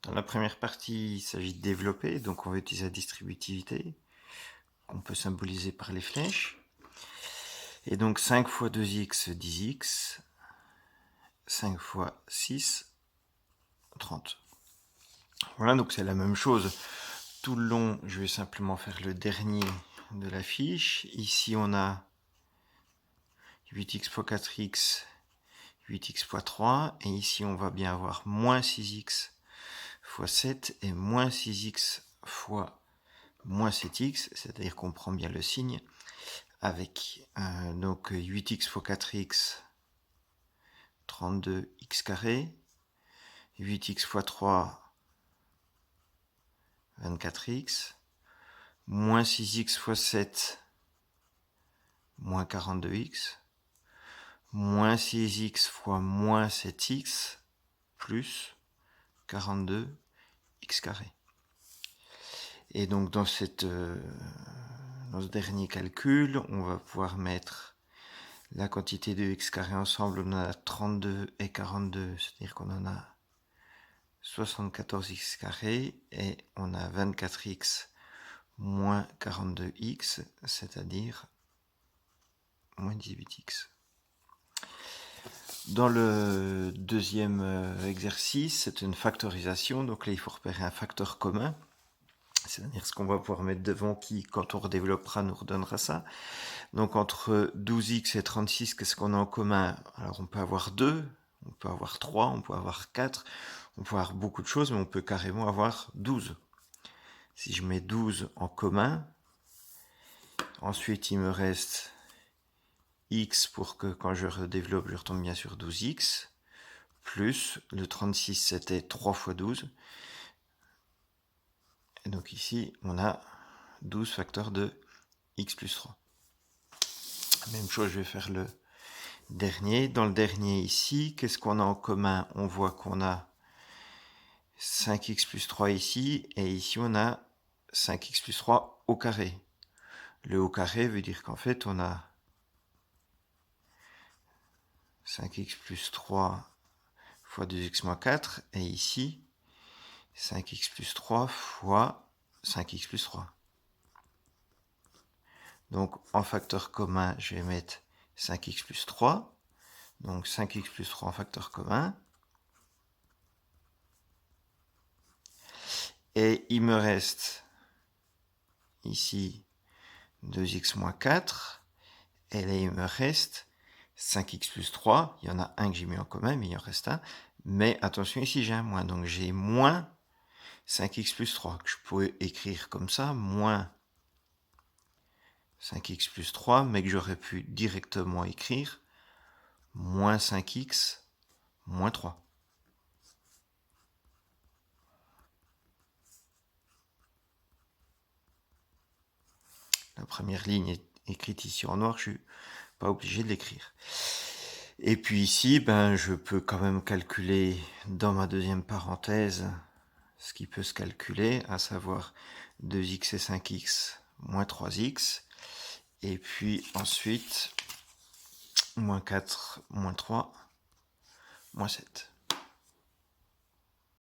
Dans la première partie, il s'agit de développer, donc on va utiliser la distributivité, qu'on peut symboliser par les flèches. Et donc 5 fois 2x, 10x, 5 fois 6, 30. Voilà, donc c'est la même chose. Tout le long, je vais simplement faire le dernier de la fiche. Ici, on a 8x fois 4x, 8x fois 3. Et ici, on va bien avoir moins 6x fois 7 et moins 6x fois moins 7x, c'est-à-dire qu'on prend bien le signe, avec donc 8x fois 4x, 32x carré, 8x fois 3, 24x, moins 6x fois 7, moins 42x, moins 6x fois moins 7x, plus 42x carré. Et donc dans ce dernier calcul, on va pouvoir mettre la quantité de x carré ensemble. On en a 32 et 42, c'est-à-dire qu'on en a 74x carré, et on a 24x moins 42x, c'est-à-dire moins 18x. Dans le deuxième exercice, c'est une factorisation. Donc là, il faut repérer un facteur commun. C'est-à-dire ce qu'on va pouvoir mettre devant qui, quand on redéveloppera, nous redonnera ça. Donc entre 12x et 36, qu'est-ce qu'on a en commun? Alors on peut avoir 2, on peut avoir 3, on peut avoir 4, on peut avoir beaucoup de choses, mais on peut carrément avoir 12. Si je mets 12 en commun, ensuite il me reste x pour que quand je redéveloppe, je retombe bien sur 12x, plus le 36, c'était 3 fois 12. Et donc ici, on a 12 facteurs de x plus 3. Même chose, je vais faire le dernier. Dans le dernier ici, qu'est-ce qu'on a en commun? On voit qu'on a 5x plus 3 ici, et ici on a 5x plus 3 au carré. Le au carré veut dire qu'en fait on a 5x plus 3 fois 2x moins 4, et ici 5x plus 3 fois 5x plus 3. Donc en facteur commun, je vais mettre 5x plus 3. Donc 5x plus 3 en facteur commun. Et il me reste ici 2x moins 4. Et là, il me reste 5x plus 3. Il y en a un que j'ai mis en commun, mais il en reste un. Mais attention, ici, j'ai un moins. Donc j'ai moins 5x plus 3, que je pourrais écrire comme ça, moins 5x plus 3, mais que j'aurais pu directement écrire moins 5x moins 3. La première ligne est écrite ici en noir, je ne suis pas obligé de l'écrire. Et puis ici, je peux quand même calculer dans ma deuxième parenthèse ce qui peut se calculer, à savoir 2x et 5x moins 3x. Et puis ensuite, moins 4, moins 3, moins 7.